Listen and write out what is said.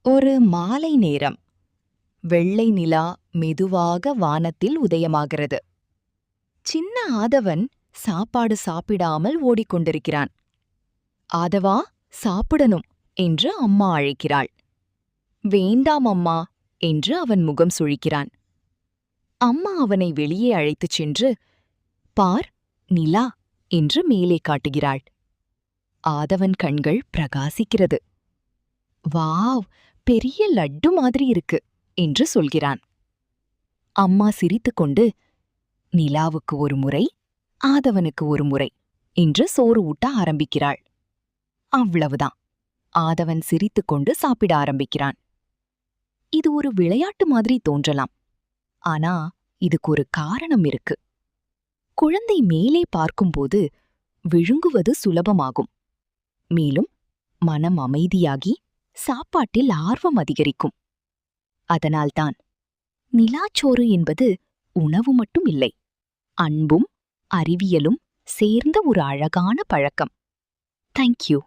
ஒரு மாலை நேரம். வெள்ளை நிலா மெதுவாக வானத்தில் உதயமாகிறது. சின்ன ஆதவன் சாப்பாடு சாப்பிடாமல் ஓடிக்கொண்டிருக்கிறான். ஆதவா, சாப்பிடணும் என்று அம்மா அழைக்கிறாள். வேண்டாம் அம்மா என்று அவன் முகம் சுழிக்கிறான். அம்மா அவனை வெளியே அழைத்துச் சென்று, பார், நிலா என்று மேலே காட்டுகிறாள். ஆதவன் கண்கள் பிரகாசிக்கிறது. வாவ், பெரிய லட்டு மாதிரி இருக்கு என்று சொல்கிறான். அம்மா சிரித்துக்கொண்டு, நிலாவுக்கு ஒரு முறை, ஆதவனுக்கு ஒரு முறை என்று சோறு ஊட்ட ஆரம்பிக்கிறாள். அவ்வளவுதான். ஆதவன் சிரித்துக்கொண்டு சாப்பிட ஆரம்பிக்கிறான். இது ஒரு விளையாட்டு மாதிரி தோன்றலாம். ஆனா இதுக்கு ஒரு காரணம் இருக்கு. குழந்தை மேலே பார்க்கும்போது விழுங்குவது சுலபமாகும். மேலும் மனம் அமைதியாகி சாப்பாட்டில் ஆர்வம் அதிகரிக்கும். அதனால்தான் நிலாச்சோறு என்பது உணவு மட்டும் இல்லை, அன்பும் அறிவியலும் சேர்ந்த ஒரு அழகான பழக்கம். தேங்க்யூ.